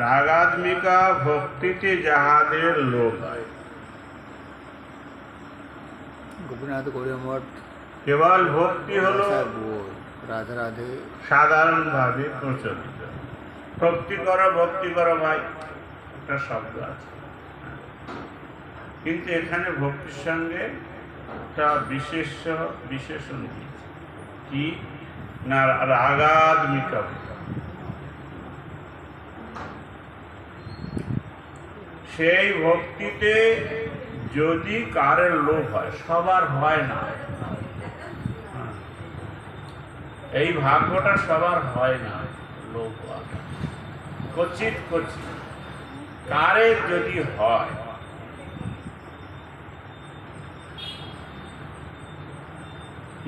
রাগাত্মিকা ভক্তিতে যাহাদের লোভ হয়। গোপীনাথ গৌরমঠ কেবল ভক্তি হলো রাধে রাধে সাধারণভাবে প্রচলিত। ভক্তি করো ভাই, একটা শব্দ আছে, কিন্তু এখানে ভক্তির সঙ্গে একটা বিশেষণ দিয়েছে কি না, রাগাত্মিকা। সেই ভক্তিতে যদি কারের লোভ হয়, সবার হয় না, এই ভাগ্যটা সবার হয় না, লোভ হয় কচিত কচিত। কারের যদি হয়,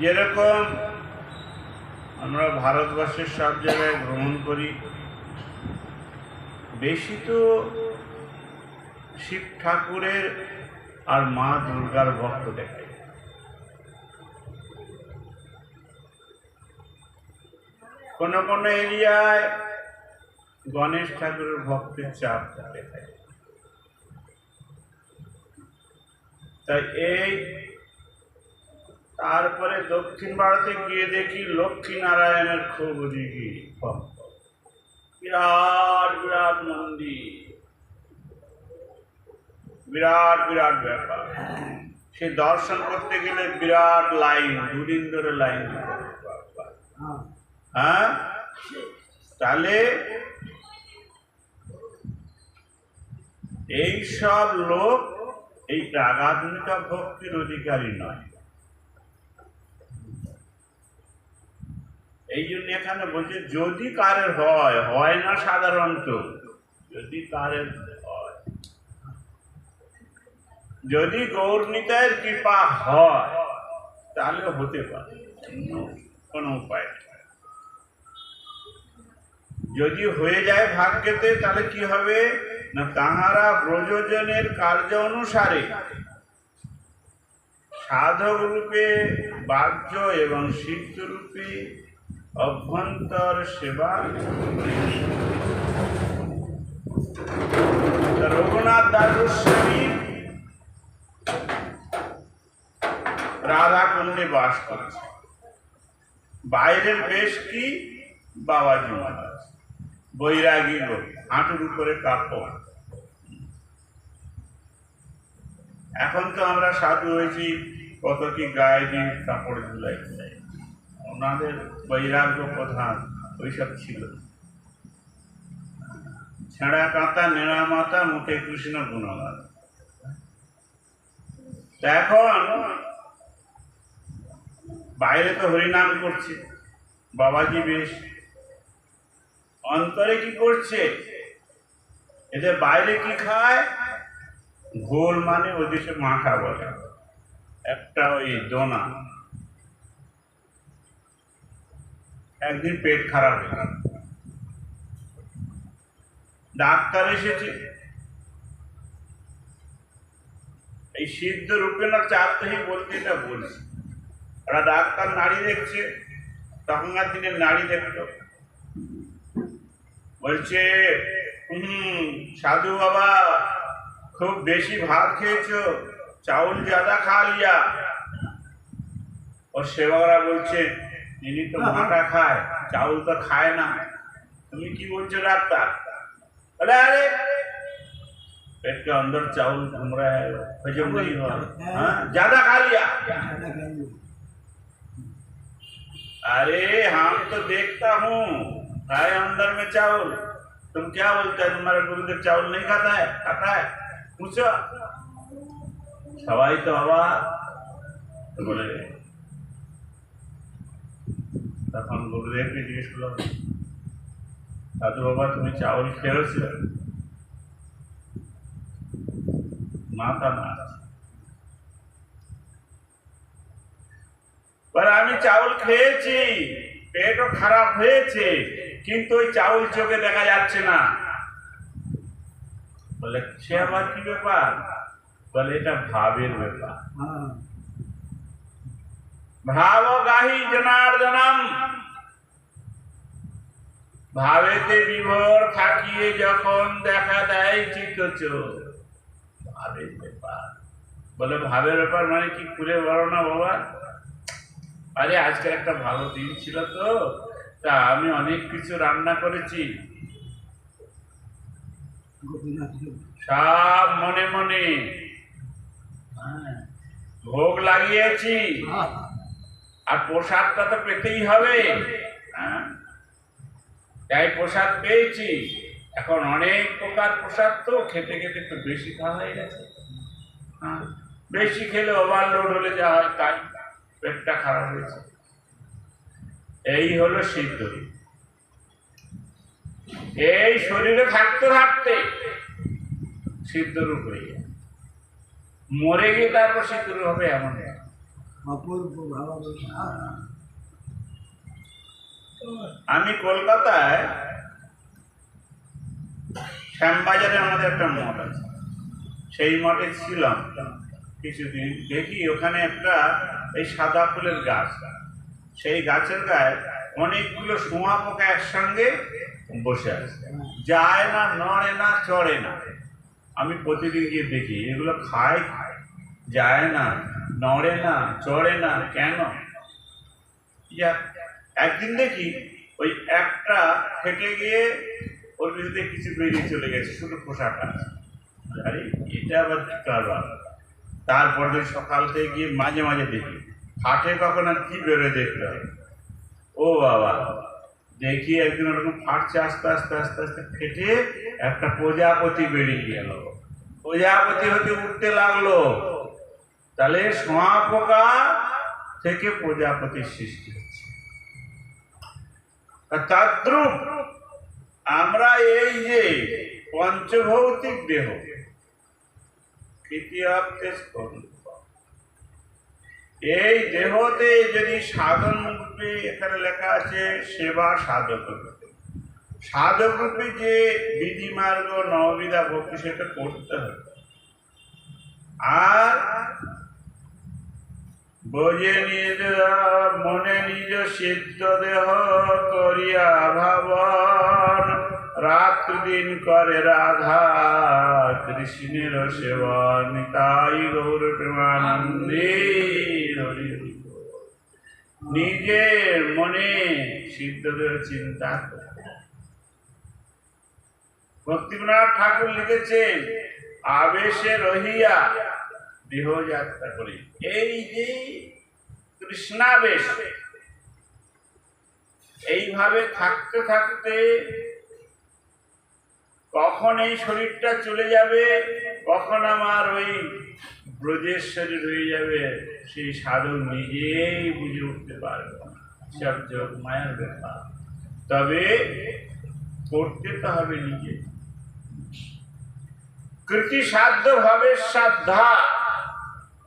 যেরকম আমরা ভারতবর্ষের সব জায়গায় ভ্রমণ করি, বেশি তো শিব ঠাকুরের আর মা দুর্গার ভক্ত দেখায়। কোন কোন এরিয়ায় গণেশ ঠাকুরের ভক্তের চাপ দেখায়। তাই এই তারপরে দক্ষিণ ভারতে গিয়ে দেখি লক্ষ্মী নারায়ণের খুব দিঘি ভক্ত, বিরাট বিরাট মন্দির, বিরাট বিরাট ব্যাপার। সে দর্শন করতে গেলে বিরাট লাইন, দুদিন ধরে লাইন। হ্যাঁ, তাহলে এই সব লোক এই রাগাত্মিকা ভক্তির অধিকারী নয়। এই জন্য এখানে বলছে যদি কারের হয়, হয় না সাধারণত, যদি কারের হয়, যদি গৌরনিতায়ের কৃপা হয় তাহলে হতে পারে, কোনো উপায় নেই। যদি হয়ে যায় ভাগ্যেতে, তাহলে কি হবে না, তাহারা ব্রজজনের কার্য অনুসারে সাধক রূপে বাহ্য এবং সিদ্ধ রূপে অভ্যন্তর সেবা। রঘুনাথ দাস গোস্বামী রাধা কুণ্ডে বাস করেছে, বাইরের বেশ কি বাবাজি মহারাজ, বৈরাগী লোক, হাঁটুর উপরে কাপড়। এখন তো আমরা সাধু হয়েছি, কত কি গায়ে দিয়ে কাপড় ঝুলাই, ওনাদের বৈরাগ্য প্রধান ওইসব ছিল। ছেঁড়া কাঁথা, নেড়া মাথা, মুখে কৃষ্ণ গুণগান। এখন বাইরে তো হরিনাম করছে বাবাজি বেশ, অন্তরে কি করছে, এদের বাইরে কি খায়, ঘোল মানে ওই দেশে মাখা বলে, একটা ওই দোনা। একদিন পেট খারাপ হয়ে গেল, ডাক্তার এসেছে, এই সিদ্ধ রূপেণার চারদেহি বলতে এটা বলছি। ওরা ডাক্তার নাড়ি দেখছে, তখনকার দিনের নাড়ি দেখতো, বলছে সাধু বাবা খুব বেশি ভাত খেয়েছো, চাউল জ্যাদা খা লিয়া। ওর সেবকরা বলছে ইনি তো মাটা খায়, চাউল তো খায় না, তুমি কি বলছো ডাক্তার? বলে আরে पेट के अंदर चावल घूम रहा है, हजम नहीं हो रहा, ज्यादा खा लिया। अरे हम तो देखता हूँ खाए अंदर में चावल, तुम क्या बोलते है, तुम्हारा गुरुदेव चावल नहीं खाता है? खाता है, पूछो। सवाई तो हवा तो बोले, তখন গুরুদেবকে জিজ্ঞেস করলাম, সাধু বাবা তুমি চাউল খেয়েছিল? মাথা না, আমি চাউল খেয়েছি, পেটও খারাপ হয়েছে, কিন্তু ওই চাউল চোখে দেখা যাচ্ছে না। বলে সে আবার কি ব্যাপার? বলে এটা ভাবের ব্যাপার। ভাব গাহি জনার্দনম, ভাবেতে বিভোর থাকিয়ে যখন দেখা দেয় চিত্তচোর। ভাবের ব্যাপার বলে, ভাবের ব্যাপার মানে কি খুলে বলো না বাবা। আরে আজকে একটা ভালো দিন ছিল তো, তা আমি অনেক কিছু রান্না করেছি, সব মনে মনে ভোগ লাগিয়েছি, আর প্রসাদটা তো পেতেই হবে। তাই প্রসাদ পেয়েছি। এখন অনেক প্রকার প্রসাদ তো খেতে খেতে একটু বেশি খাওয়া হয়ে গেছে। বেশি খেলে ওভারলোড হলে যা হয় তাই, পেটটা খারাপ হয়েছে। এই হলো সিদ্ধ। এই শরীরে থাকতে থাকতে সিদ্ধ রূপ হয়ে যায়, মরে গিয়ে তারপর সিদ্ধ রূপ হবে এমন। আমি কলকাতায় শ্যামবাজারে আমাদের একটা মঠ আছে, সেই মঠে ছিলাম কিছুদিন। দেখি ওখানে একটা এই সাদা ফুলের গাছ, সেই গাছের গায়ে অনেকগুলো শোঁয়া পোকা একসঙ্গে বসে আছে, যায় না, নড়ে না, চড়ে না। আমি প্রতিদিন গিয়ে দেখি এগুলো খায়, যায় না, নড়ে না, চড়ে না, কেন? একদিন দেখি ওই একটা ফেটে গিয়ে ওর ভিতরে কিছু বেরিয়ে চলে গেছে, শুধু খোসাটা। আরে এটা আবার কি কারবার? তারপরে সকাল থেকে গিয়ে মাঝে মাঝে দেখি ফাটে কখন আর কি বেরোয় দেখতে হবে। ও বাবা, দেখি একদিন ওরকম ফাটছে, আস্তে আস্তে আস্তে আস্তে ফেটে একটা প্রজাপতি বেরিয়ে গেল। প্রজাপতি হতে উঠতে লাগলো। তাহলে শোঁয়া পোকা থেকে প্রজাপতির সৃষ্টি হচ্ছে। তদ্রূপ আমরা এই যে পঞ্চভৌতিক দেহ, এই দেহতে যদি সাধন রূপে, এখানে লেখা আছে সেবা সাধক রূপে, সাধক রূপে যে বিধিমার্গ নববিধা ভক্তি সেটা করতে হবে। আর বোঝে নিজ মনে নিজ সিদ্ধ দেহ করিয়া ভাবন, রাত্রি দিন করে রাধা কৃষ্ণের সেবন, তাই গৌর প্রেমানন্দে হরি হরি। নিজের মনে সিদ্ধ দেহ চিন্তা করে। ভক্তিবিনোদ ঠাকুর লিখেছেন, আবেশে রহিয়া দেহ যাত্রা করি। এই যে কৃষ্ণাবেশ, এইভাবে থাকতে থাকতে কখন এই শরীরটা চলে যাবে, কখন আমার ওই ব্রজের শরীর হয়ে যাবে, সেই সাধক নিজেই বুঝে উঠতে পারবে না। সব যোগ মায়ার ব্যাপার। তবে করতে তো হবে নিজে। কৃতি সাধ্য ভাবে শ্রদ্ধা,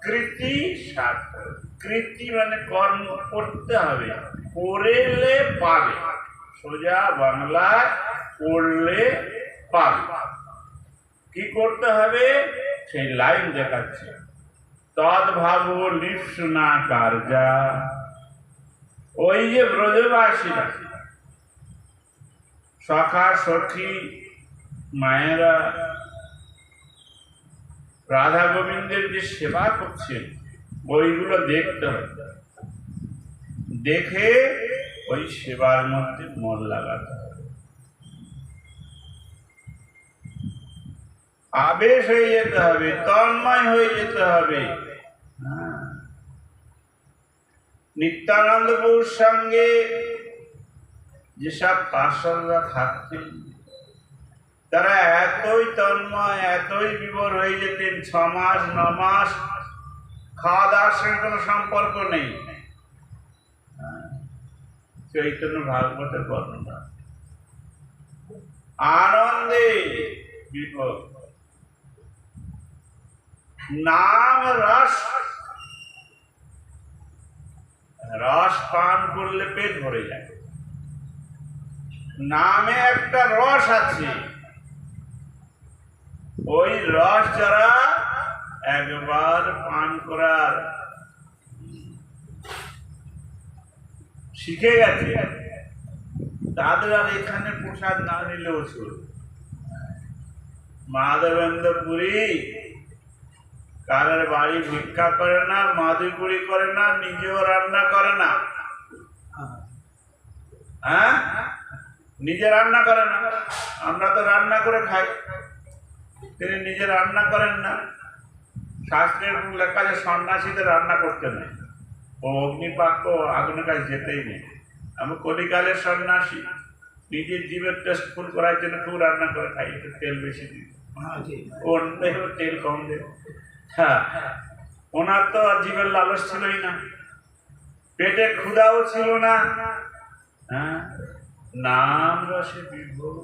কৃতি সাধ্য, কৃতি মানে কর্ম করতে হবে, করলে পাবে। সোজা বাংলায় করলে পাবে। কি করতে হবে সেই লাইন দেখাচ্ছে। তদ্ভাব লিপ্সনা কার্যা। ওই যে ব্রজবাসীরা, সখা সখী মায়েরা রাধা গোবিন্দের যে সেবা করছেন, ওইগুলো দেখতে হবে। দেখে ওই সেবার মধ্যে মন লাগাতে হবে। আবেশ হয়ে যেতে হবে, তন্ময় হয়ে যেতে হবে। নিত্যানন্দ প্রভুর সঙ্গে যেসব পার্শ্বদরা থাকতেন, তারা এতই তন্ময়, এতই বিভোর হয়ে যেতেন, 6 মাস 9 মাস খাওয়া দাওয়ার সঙ্গে কোনো সম্পর্ক নেই। চৈতন্য ভাগবতের বর্ণনা, আনন্দে বিভোর। নাম রস, রস পান করলে পেট ভরে যায়। নামে একটা রস আছে, ওই রস যারা একবার পান করার শিখে গেছে, তাদের আর এখানে প্রসাদ না নিলেও চলবে। মাধবেন্দ্র পুরী কারের বাড়ি ভিক্ষা করে না, মাদুপুরি করে না, নিজেও রান্না করে না। হ্যাঁ, নিজে রান্না করে না। আমরা তো রান্না করে খাই, তিনি নিজে রান্না করেন না। শাস্ত্রের লেখা যে সন্ন্যাসীদের রান্না করতে নেই, ও অগ্নিপাক্য আগুনের কাছে যেতেই নেই। আমি কলিকালের সন্ন্যাসী, নিজের জীবের টেস্ট ফুল করার জন্য খুব রান্না করে খাই, একটু তেল বেশি দিই, অন্য তেল কম দেব। হ্যাঁ, ওনার তো আর জীবের লালস ছিলই না, পেটে ক্ষুধাও ছিল না। হ্যাঁ, নাম রসে বিভোর,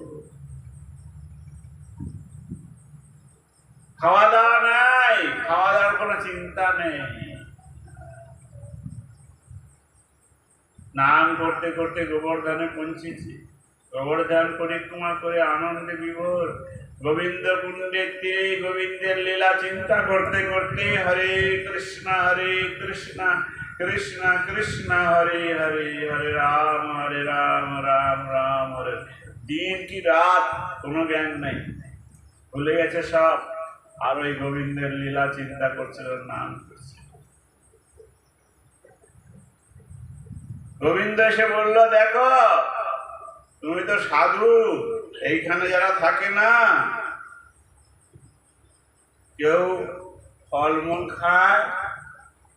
খাওয়া দাওয়া নাই, খাওয়া দাওয়ার কোনো চিন্তা নেই। নাম করতে করতে গোবর্ধনে পৌঁছেছি, গোবর্ধন পরিক্রমা করে আনন্দে বিভোর, গোবিন্দ কুণ্ডের তীরে গোবিন্দের লীলা চিন্তা করতে করতে হরে কৃষ্ণ কৃষ্ণ কৃষ্ণ হরে হরে, হরে রাম রাম রাম হরে। দিন কি রাত কোনো জ্ঞান নেই, ভুলে গেছে সব, আর ওই গোবিন্দের লীলা চিন্তা করছিল, নাম করছিল। গোবিন্দ এসে বলল, দেখো তুমি তো সাধু, এইখানে যারা থাকে না, কেউ ফলমূল খায়,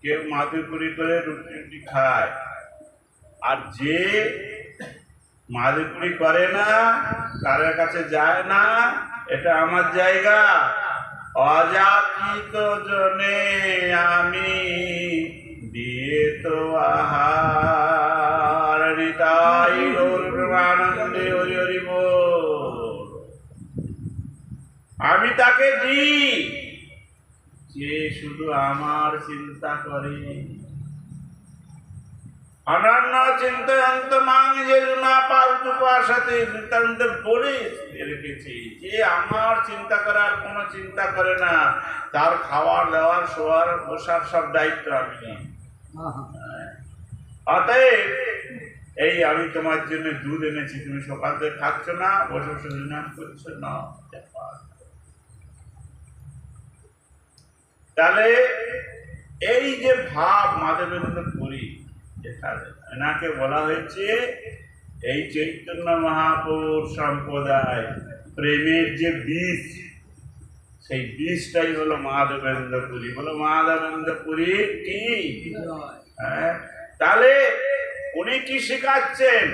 কেউ মাদুপুরি করে রুটি রুটি খায়, আর যে মাদুপুরি করে না, কারের কাছে যায় না, এটা আমার জায়গা। অজাতিত জনে আমি দিয়ে তো আহার, নিতাই গৌর প্রেমানন্দে হরি হরি বল। আমি তাকে দিই যে শুধু আমার চিন্তা করে। অনন্য চিন্তয়ন্ত মাং যে না পাউপাসাতে নিতান্ত বলে রেখেছি, যে আমার চিন্তা করার কোনো চিন্তা করে না, তার খাওয়ার দাওয়ার শোয়ার বসার সব দায়িত্ব আমি নিই। অতএব এই আমি তোমার জন্য দুধ এনেছি, তুমি সকাল থেকে খাচ্ছ না, বসে বসে হরিনাম করছো না। তাহলে এই যে ভাব মাধবেন্দ্র পুরী, এনাকে বলা হয়েছে এই চৈতন্য মহাপুর সম্প্রদায় প্রেমের যে বীজ, সেই বীজটাই হলো মাধবেন্দ্র পুরী। বলো মাধবেন্দ্র পুরী কি? হ্যাঁ, তাহলে উনি কি শেখাচ্ছেন?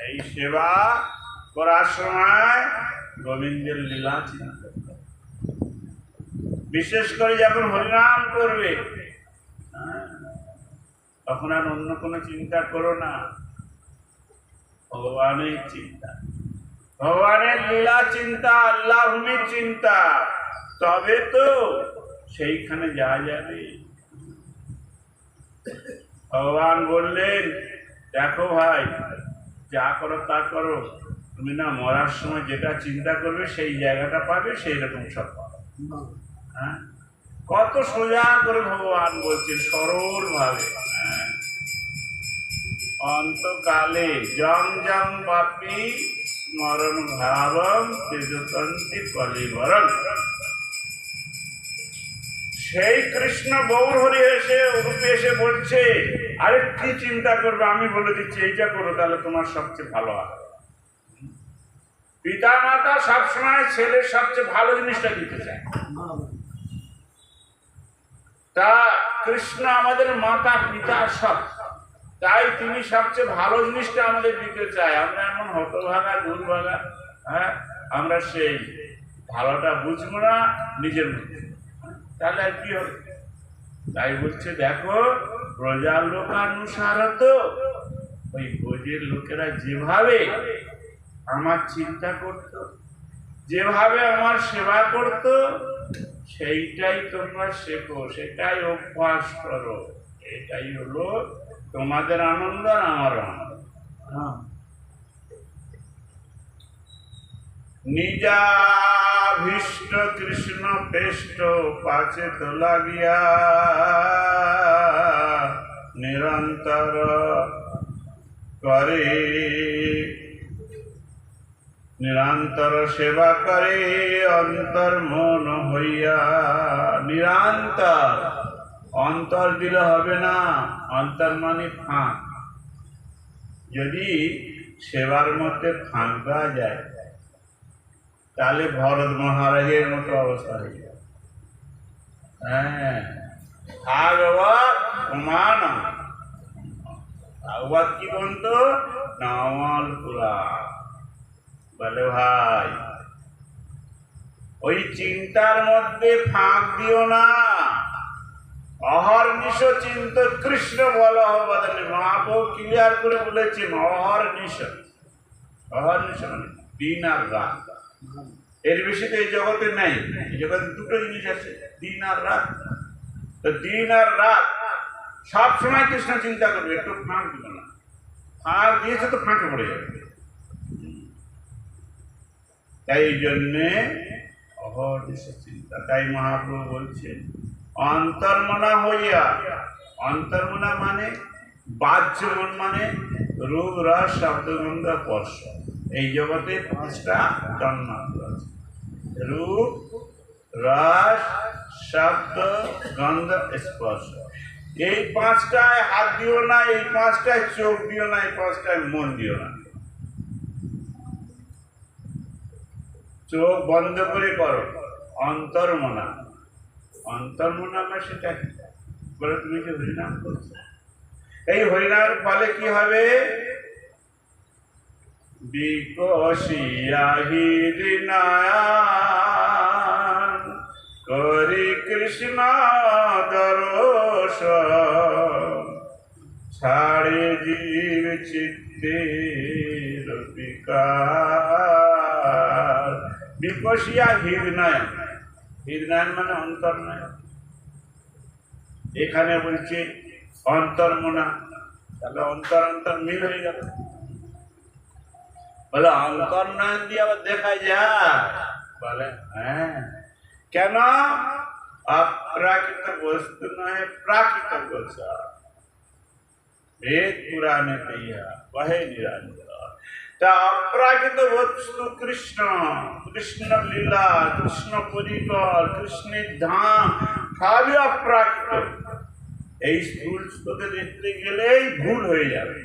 এই সেবা করার সময় গোবিন্দের লীলা চিন্তা, বিশেষ করে যখন হরিনাম করবে তখন আর অন্য কোনো চিন্তা করো না, ভগবানের চিন্তা, ভগবানের লীলা চিন্তা, আল্লাহর চিন্তা, তবে তো সেইখানে যাওয়া যাবে। ভগবান বললেন, দেখো ভাই, যা করো তা করো, তুমি না মরার সময় যেটা চিন্তা করবে সেই জায়গাটা পাবে, সেই রকম সব পাবে। হ্যাঁ, কত সোজা করে ভগবান বলছেন, সরল ভাবে। অন্তকালে জং জং বাপি স্মরণ ভাবম তেজতন্তি কলিবরণ। সেই কৃষ্ণ গৌর হরি এসে রূপে এসে বলছে, আরে কি চিন্তা করবে, আমি বলে দিচ্ছি এইটা করো, তাহলে তোমার সবচেয়ে ভালো হবে। পিতা মাতা সবসময় ছেলের সবচেয়ে ভালো জিনিসটা দিতে চায়। তা কৃষ্ণ আমাদের মাতা পিতা সব, তাই তিনি সবচেয়ে ভালো জিনিসটা আমাদের দিতে চায়। আমরা এমন হতভাগা দুর্ভাগা, হ্যাঁ, আমরা সেই ভালোটা বুঝবো না নিজের মধ্যে, তাহলে আর কি হবে? তাই বলছে, দেখো প্রজার লোকানুসার, তো ওই ব্রজের লোকেরা যেভাবে আমার চিন্তা করত, যেভাবে আমার সেবা করত, সেইটাই তোমরা শেখো, সেটাই অভ্যাস করো। এটাই হলো তোমাদের আনন্দ আর আমার আনন্দ। নিজাভীষ্ট কৃষ্ণ পেষ্ট পাচে তো লাগিয়া, নিরন্তর করে নিরন্তর সেবা করে অন্তর মন হইয়া। নিরন্তর, অন্তর দিলে হবে না, অন্তর মানে ফাঁক। যদি সেবার মধ্যে ফাঁক দেওয়া যায় তাহলে ভরত মহারাজের মতো অবস্থা হয়ে যায়। হ্যাঁ, ভাগবত সমান। ভাগবত কি বলতো? নামাল পুরাণ। বলে ভাই, ওই চিন্তার মধ্যে ফাঁক দিও না। অহর্নিশ চিন্ত কৃষ্ণ বল বদলে। মহাপ্রভু ক্লিয়ার করে বলেছেন অহর্নিশ। অহর্নিশ মানে দিন আর রাত। এর বেশি তো এই জগতে নাই। এই জগতে দুটো জিনিস আছে, দিন আর রাত। তো দিন আর রাত সব সময় কৃষ্ণ চিন্তা করবে, একটু ফাঁক দিবে না। ফাঁক দিয়েছে তো ফাঁকে পড়ে যাবে। তাই এই জন্যে অহর্নিশ চিন্তা। তাই মহাপ্রভু বলছেন অন্তর্মনা হইয়া। অন্তর্মনা মানে বাহ্য মন, মানে রূপ রস শব্দ গন্ধ স্পর্শ। এই জগতে পাঁচটা তন্মাত্র আছে, রূপ রস শব্দ গন্ধ স্পর্শ। এই পাঁচটায় হাত দিও না, এই পাঁচটায় চোখ দিও না, এই পাঁচটায় মন দিও না। চোখ বন্ধ করে করো অন্তর্মনা। অন্তর্মনা না, সেটা বলে তুমি যে হরিনাম করছো, এই হরিনামের ফলে কি হবে? বিকশিয়া হৃদয় করি কৃষ্ণ দর্শন, ছাড়ে জীব চিত্তের বিকার। বিকশিয়া হৃদয়। হৃদয় মানে অন্তর্নয়ন। এখানে বলছে অন্তর্মনা, তাহলে অন্তর অন্তর মিল হয়ে গেল। বলে অন্তর্নয়ন দিয়ে আবার দেখা যায়? বলে হ্যাঁ। কেন? অপ্রাকৃত বস্তু নয়, প্রাকৃত গোচর। বেদ পুরাণে দিয়া কহে নিরঞ্জন। তা অপ্রাকৃত বস্তু কৃষ্ণ, কৃষ্ণ লীলা, কৃষ্ণ পরিকর, কৃষ্ণের ধাম সবই অপ্রাকৃত। এই স্থূল স্তূতে দেখতে গেলেই ভুল হয়ে যাবে।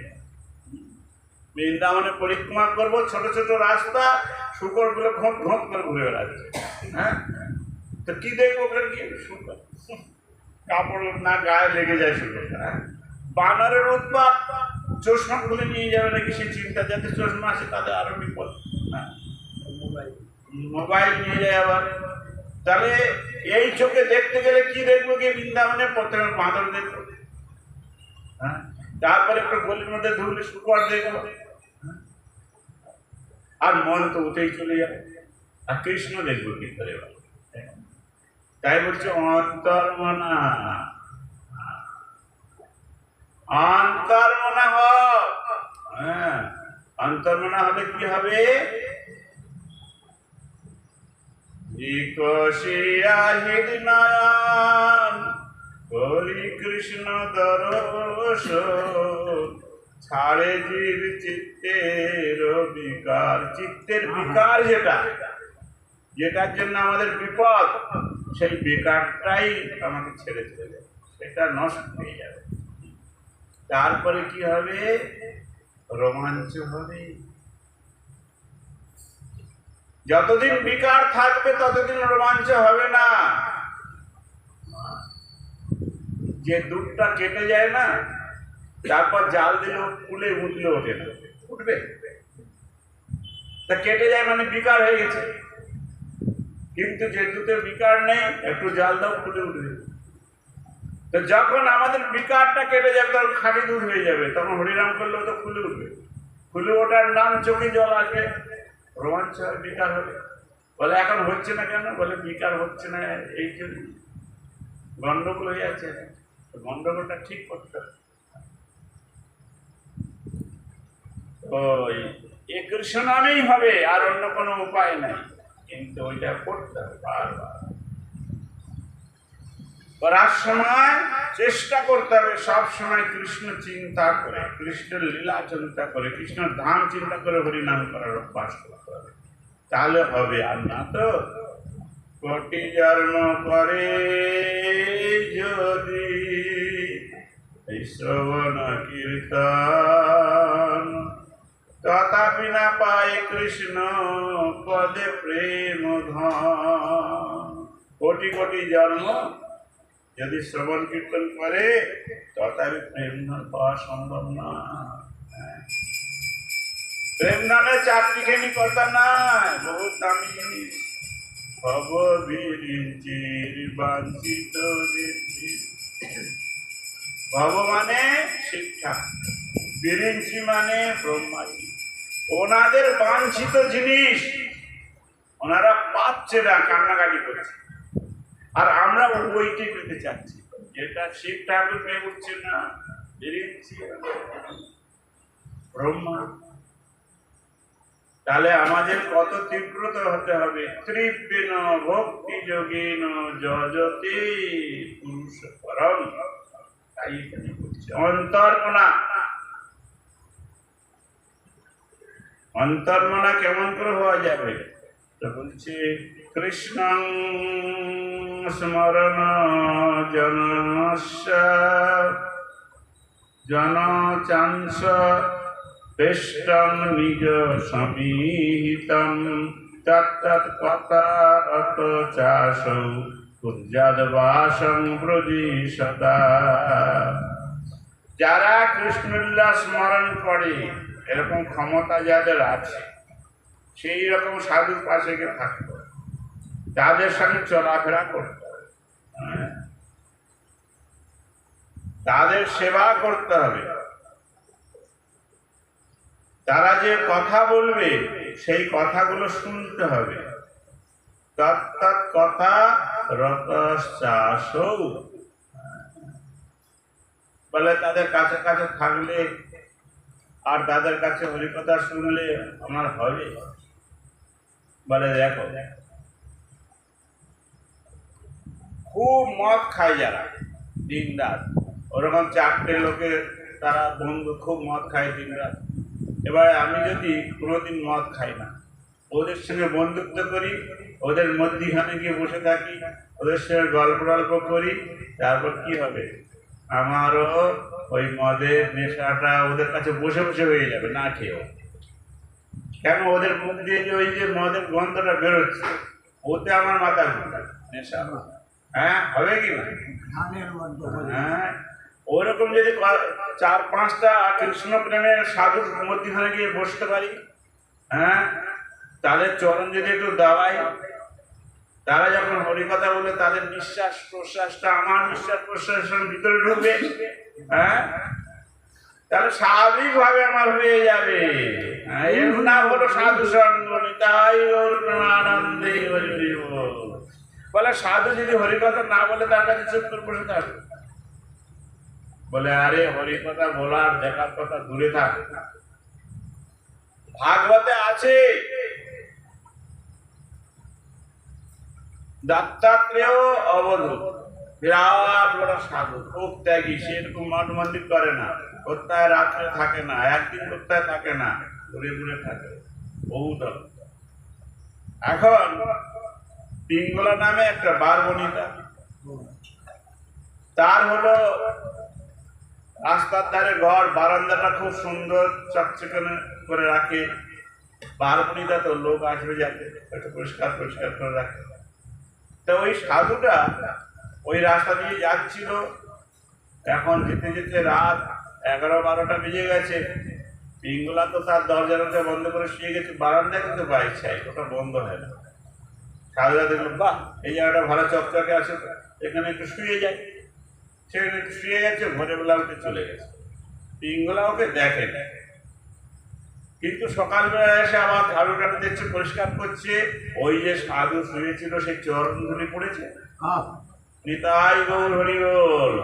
বৃন্দাবনে পরিক্রমা করবো, ছোট ছোট রাস্তা, শুকর গুলো ঘোঁট ঘোঁট করে ঘুরে বেড়াচ্ছে। হ্যাঁ, তো কি দেখবো? কি শুকর, কাপড় না গায়ে লেগে যায় শুকর। হ্যাঁ, বানরের উৎপাত, চশমা খুলে নিয়ে যাবে নাকি সে চিন্তা, যাতে চশমা আছে তাদের আরো বিপদ। মোবাইল নিয়ে যায় আবার। তাহলে এই চোখে দেখতে গেলে কি দেখবো? কি বৃন্দাবনে প্রথমে বাঁদর দেখবো, হ্যাঁ, তারপরে একটু গলির মধ্যে ঢুকলে শুকর দেখবো, আর মন তো উঠেই চলে যাবে। আর কৃষ্ণ দেখবো কি করে? তাই বলছে অন্তর্মনা। অন্তর্মনা হোক। হ্যাঁ, অন্তর্মনা হলে কি হবে? বিকশিয়া হৃদয় করি কৃষ্ণ দর্শন, ছাড়ে জীব চিত্তের বিকার। চিত্তের বিকার যেটা, যেটার জন্য আমাদের বিপদ, সেই বিকারটাই আমাকে ছেড়ে চলে যাবে, সেটা নষ্ট হয়ে যাবে। তারপরে কি হবে? রোমাঞ্চ হবে। যতদিন বিকার থাকবে ততদিন রোমাঞ্চ হবে না। যে দুধটা কেটে যায় না, তারপর জাল দিলেও ফুলে উঠলে ওঠে না, উঠবে? তা কেটে যায় মানে বিকার হয়ে গেছে। কিন্তু যে দুধে বিকার নেই, একটু জাল দাও, ফুলে উঠবে। তো যখন আমাদের বিকারটা কেটে যাবে, তখন খাঁটি দুধ হয়ে যাবে, তখন হরিনাম করলেও তো ফুলে উঠবে। ফুলে ওঠার নাম চোখে জল আসবে, রোমাঞ্চ হবে, বিকার হবে। বলে এখন হচ্ছে না কেন? বলে বিকার হচ্ছে না, এই জন্য গন্ডগোল হয়ে যাচ্ছে। গন্ডগোলটা ঠিক করতে হবে। ওই এ কৃষ্ণ নামেই হবে, আর অন্য কোনো উপায় নাই। কিন্তু ওইটা করতে হবে বারবার। করার সময় চেষ্টা করতে হবে সব সময় কৃষ্ণ চিন্তা করে, কৃষ্ণের লীলা চিন্তা করে, কৃষ্ণের ধাম চিন্তা করে হরিনাম করার অভ্যাস করতে হবে। তাহলে হবে, আর না তো কোটি জন্ম করে যদি এই শ্রবণ কীর্তন, তথাপি না পায় কৃষ্ণ পদে প্রেম ধন। কোটি কোটি জন্ম যদি শ্রবণ কীর্তন করে তথাপি প্রেম ধন পাওয়া সম্ভব না। প্রেম ধনে চারটিখানি কথা নাই, বহুত দামি জিনিস। ভব বিরিঞ্চির বাঞ্ছিত ঋদ্ধি। ভব মানে শিক্ষা, বিরিঞ্চি মানে ব্রহ্মাজি। ওনাদের বাঞ্ছিত জিনিস ওনারা পাচ্ছে না, কান্নাকাটি করছে, আর আমরা ওইটি পেতে চাচ্ছি, যেটা শিব ঠাকুর পেয়ে উঠছে না, বিরিঞ্চি ব্রহ্মা। তাহলে আমাদের কত তীব্রত হতে হবে। তৃপ্তেন ভক্তি যোগেন যজতে পুরুষ পরম। তাই এখানে বলছে অন্তর্মনা। অন্তর্মনা কেমন করে হওয়া যাবে? তো বলছে কৃষ্ণং স্মরণ জনস্য জনচাংস পেষ্টং নিজ সমীহিতং তত্তৎ কথারত চাসৌ কুর্যাদ্বাসং ব্রজি সদা। যারা কৃষ্ণলীলা স্মরণ করে, এরকম ক্ষমতা যাদের আছে, সেই রকম সাধুর পাশে গিয়ে থাকতে হবে, তাদের সঙ্গে চলাফেরা করতে হবে, তাদের সেবা করতে হবে। তারা যে কথা বলবে সেই কথাগুলো শুনতে হবে। তত্তৎ কথা রতশ্চাসৌ, বলে তাদের কাছে কাছে থাকলে আর তাদের কাছে হরিকথা শুনলে আমার হবে? বলে দেখো, খুব মদ খায় যারা দিন রাত, ওরকম চারটে লোকের তারা বন্ধু, খুব মদ খায় দিন রাত। এবারে আমি যদি কোনোদিন মদ খাই না, ওদের সঙ্গে বন্ধুত্ব করি, ওদের মধ্যখানে গিয়ে বসে থাকি, ওদের সঙ্গে গল্প টল্প করি, তারপর কি হবে? আমারও ওই মদের নেশাটা ওদের কাছে বসে বসে হয়ে যাবে, না খেয়েও। কেন? ওদের মুখ দিয়ে যে ওই যে মদের গন্ধটা বেরোচ্ছে, ওতে আমার মাথা ঘুরে নেশা। হ্যাঁ, হবে কি না? হ্যাঁ, ওরকম যদি 4-5টা কৃষ্ণ প্রেমের সাধুর মধ্যখানে গিয়ে বসতে পারি, হ্যাঁ, তাদের চরণ যদি একটু দাবাই, তারা যখন হরিকথা বলে তাদের নিঃশ্বাস প্রশ্বাসটা আমার নিঃশ্বাস প্রশ্বাসের ভিতরে ঢুকবে, হ্যাঁ, তাহলে স্বাভাবিক ভাবে আমার হয়ে যাবে। এর নাম হলো সাধু সঙ্গ। তাই আনন্দে বলে সাধু যদি হরিকথা না বলে তার কাছে চুপ করে বসে থাকবে, বলে আরে হরিকথা বলার দেখার কথা দূরে থাক। ভাগবতে আছে দত্তাত্রেয় অবধূত, বিরাট বড় সাধু, খুব ত্যাগী। সে এরকম মঠ মন্দির করে না, কোথায় রাত্রে থাকে না, একদিন কোথায় থাকে না, ঘুরে ঘুরে থাকে বহুত। এখন পিঙ্গলা নামে একটা বারবনিতা, তার হলো রাস্তার ধারে ঘর, বারান্দাটা খুব সুন্দর চকচকে করে রাখে। বারবনিতা তো লোক আসবে যাতে একটু পরিষ্কার পরিষ্কার করে রাখে। তো ওই সাধুটা ওই রাস্তা দিয়ে যাচ্ছিল, এখন যেতে যেতে রাত 11-12টা বেজে গেছে। পিঙ্গলা তো তার দরজাটা বন্ধ করে শুয়ে গেছে, বারান্দায় কিন্তু বাইক চাই, ওটা বন্ধ হয় না। সাধুরা দেখলো, বাহ, এই জায়গাটা ভালো চকচকে আছে, এখানে একটু শুয়ে যায়। সেখানে একটু শুয়ে গেছে, ভোরবেলা উঠে চলে গেছে। পিঙ্গলা ওকে দেখে না, কিন্তু সকালবেলা এসে আবার ঝাড়ুটা দেখছে, পরিষ্কার করছে, ওই যে সাধু শুয়েছিল সেই চরণ ধুলি পড়েছে। নিতাই গৌর হরি বল।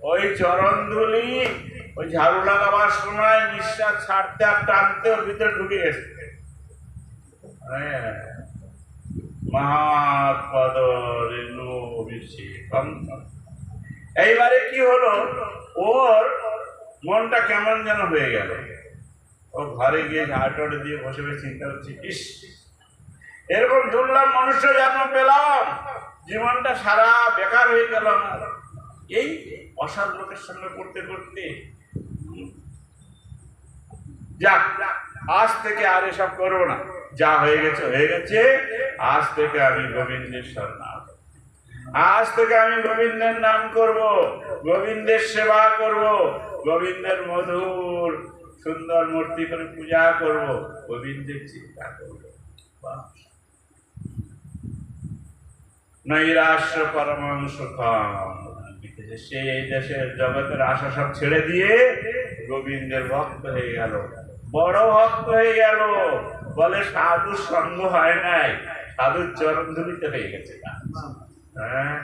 ওই চরণ ধুলি ওই ঝাড়ু লাগাবার সময় নিঃশ্বাস ছাড়তে আর টানতে ওর ভিতরে ঢুকে গেছে। মহাপদ রেণু অভিষেকম। এইবারে কি হলো, ওর মনটা কেমন যেন হয়ে গেল। ও ঘরে গিয়ে ঝাড় দিয়ে বসে বসে চিন্তা করছে, ইস এরকম দুর্লভ মনুষ্য জন্ম পেলাম, জীবনটা সারা বেকার হয়ে গেল আমার এই অসাধ লোকের সঙ্গে করতে করতে। যাক, আজ থেকে আর এসব করবো না, যা হয়ে গেছে হয়ে গেছে। আজ থেকে আমি গোবিন্দের শরণাগত, আজ থেকে আমি গোবিন্দের নাম করব, গোবিন্দের সেবা করব, গোবিন্দের মধুর সুন্দর মূর্তি করে পূজা করব, গোবিন্দের চিন্তা করব। নৈরাশ্য পরমং সুখম। সেই দেশের জগতের আশা সব ছেড়ে দিয়ে গোবিন্দের ভক্ত হয়ে গেল, বড় ভক্ত হয়ে গেল। বলে সাধুর সঙ্গ হয় নাই, সাধুর চরণ ধুলিতে হয়ে গেছে। হ্যাঁ,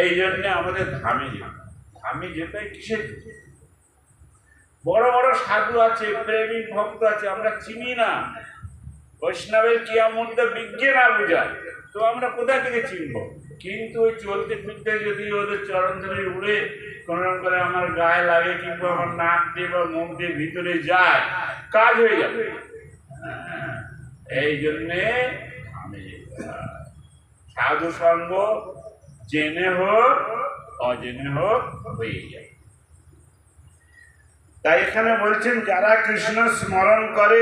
এই জন্য আমাদের ধামে যেতে, ধামে যেতে কিসের? বড় বড় সাধু আছে, প্রেমিক ভক্ত আছে, আমরা চিনি না। বৈষ্ণবের কিয়া মধ্যে বিজ্ঞে না বুঝায় তো আমরা কোথা থেকে চিনব? কিন্তু ওই চলতে ফিরতে যদি ওদের চরণ ধরে উড়ে কোন রকম করে আমার গায়ে লাগে, কিংবা আমার নাক দিয়ে বা মুখ দিয়ে ভিতরে যায়, কাজ হয়ে যাবে। এই জন্যে আমি সাধু সঙ্গ জেনে হোক অজেনে হোক হয়ে যায়। তাই এখানে বলছেন যারা কৃষ্ণ স্মরণ করে,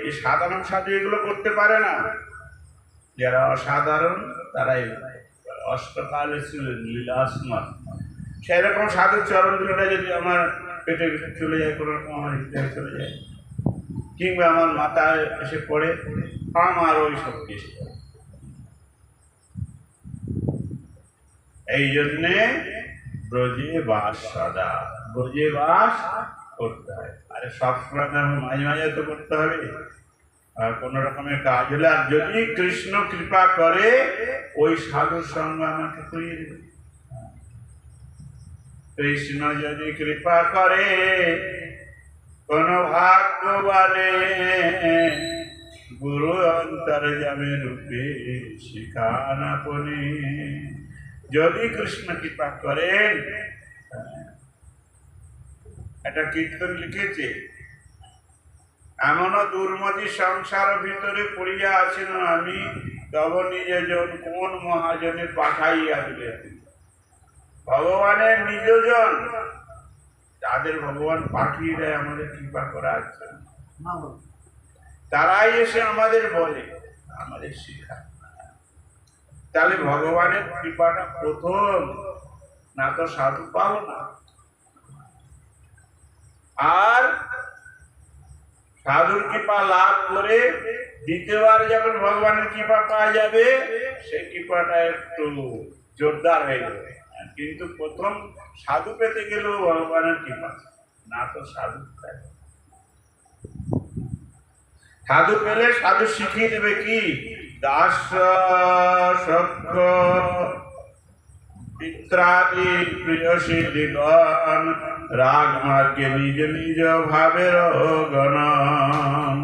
এই সাধারণ সাধু এগুলো করতে পারে না। যারা অসাধারণ তারাই অষ্টকালে লীলাস্মর। সেরকম সাধুর চরণ দুটোটা যদি আমার পেটে চলে যায়, কোনো রকম আমার হৃদয়ে চলে যায়, কিংবা আমার মাথায় এসে পড়ে, আমার ওই শক্তি এসে পড়ে। এই জন্যে ব্রজে বাস, সদা ব্রজে বাস করতে হয়। আরে সবসময় মাঝে মাঝে তো করতে হবে, আর কোন রকমের কাজ হলে, আর যদি কৃষ্ণ কৃপা করে ওই সাধুর সঙ্গে আমাকে করিয়ে দেবে। কৃষ্ণ যদি কৃপা করে কোন ভাগ্যবানে, গুরু অন্তর্যামী রূপে শিখান আপনি। যদি কৃষ্ণ কৃপা করেন, একটা কীর্তন লিখেছে, এমনও দুর্মতি সংসার ভিতরে পড়িয়া আছেন আমি, তব নিজজন কোন মহাজনে পাঠাইয়া দিলেন। ভগবানের নিজজন, যাদের ভগবান পাঠিয়ে দেয় আমাদের কৃপা করার জন্য, তারাই এসে আমাদের বলে, আমাদের শিখায়। তাহলে ভগবানের কৃপাটা প্রথম, না তো সাধু পাবো না। আর সাধুর কৃপা লাভ করে দ্বিতীয়বার যখন ভগবানের কৃপা পাওয়া যাবে, সেই কৃপাটা একটু জোরদার হয়ে যাবে। কিন্তু প্রথম সাধু পেতে গেলেও ভগবানের কৃপা, না তো সাধু পায়। সাধু পেলে সাধু শিখিয়ে দেবে কি? দাস সখ্য পিত্রাদি প্রিয়সী দিগণ, রাগ মার্গে নিজ নিজ ভাবের গণন।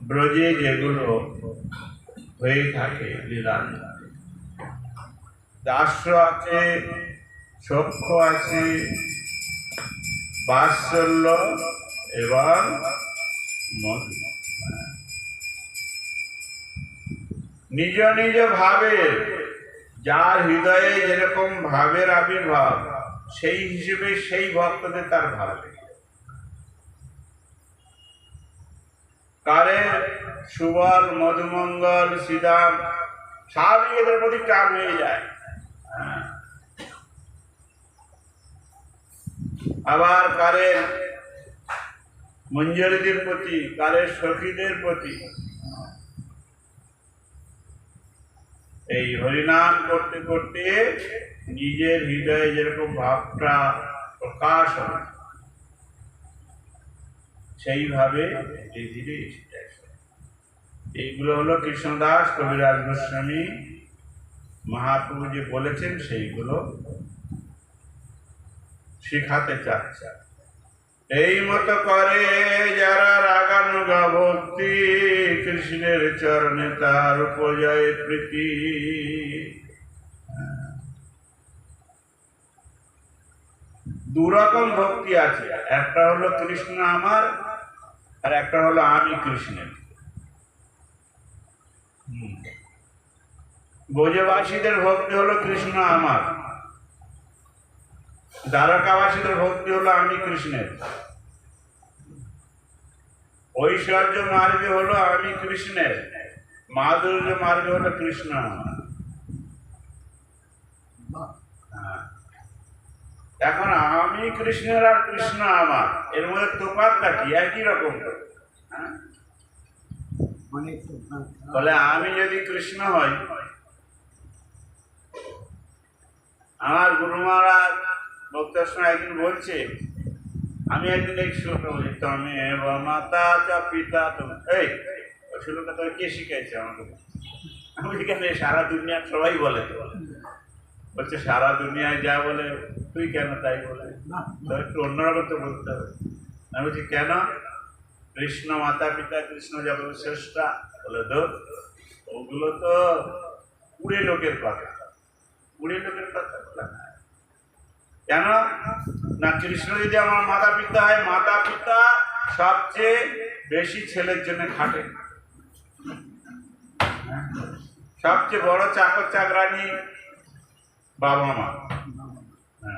ব্রজে যেগুলো হয়ে থাকে লীলা, দাস আছে, সখ্য আছে, বাৎসল্য এবং মধু। নিজ নিজ ভাবের, যার হৃদয়ে যেরকম ভাবের আবির্ভাব, সেই হিসেবে সেই ভক্তদের তার ভালো লাগে। কারে সুবল, মধুমঙ্গল, শ্রীরাম, স্বাভাবিক এদের প্রতি টান হয়ে যায়। আবার কারে মঞ্জরিদের প্রতি, কারে সখীদের প্রতি। এই হরিনাম করতে করতে নিজের হৃদয়ে যেরকম ভাবটা প্রকাশ হয়, সেইভাবে ধীরে ধীরে এসে যায়। এইগুলো হলো কৃষ্ণদাস কবিরাজ গোস্বামী মহাপ্রভু যে বলেছেন, সেইগুলো শিখাতে চাচ্ছে। এই মতো করে যারা রাগানুগা ভক্তি, কৃষ্ণের চরণে তার উপজয় প্রীতি। দুরকম ভক্তি আছে, একটা হলো কৃষ্ণ আমার, আর একটা হলো আমি কৃষ্ণের। ব্রজবাসীদের ভক্তি হলো কৃষ্ণ আমার, দ্বারকাবাসীদের ভক্তি হলো আমি কৃষ্ণের, ঐশ্বর্য মার্গে হলো আমি কৃষ্ণের, মাধুর্য মার্গে হলো কৃষ্ণ আমার। হ্যাঁ। এখন আমি কৃষ্ণের আর কৃষ্ণ আমার, এর মধ্যে তোফাতটা কি? একই রকম তো। হ্যাঁ? বলে আমি যদি কৃষ্ণ হই, আমার গুরু মহারাজ বক্তার সময় একদিন বলছে, আমি একদিন এই শ্লোকটা বলি, তুমি মাতা চা পিতা তুমি, এই ওই শ্লোকটা তোর কে শিখাইছে আমাকে? আমি এখানে সারা দুনিয়ার সবাই বলে তো। বলছে সারা দুনিয়ায় যা বলে তুই কেন তাই বলে? তো একটু অন্যরকম তো বলতে হবে। আমি বলছি কেন? কৃষ্ণ মাতা পিতা, কৃষ্ণ জগৎ শ্রেষ্ঠা। বলে তো ওগুলো তো কুড়ে লোকের কথা, কুড়ে লোকের কথা বলে না। কেন না? কৃষ্ণ যদি আমার মাতা পিতা হয়, মাতা পিতা সবচেয়ে বেশি ছেলের জন্য খাটে, সবচেয়ে বড় চাকর চাকরানি বাবা মা।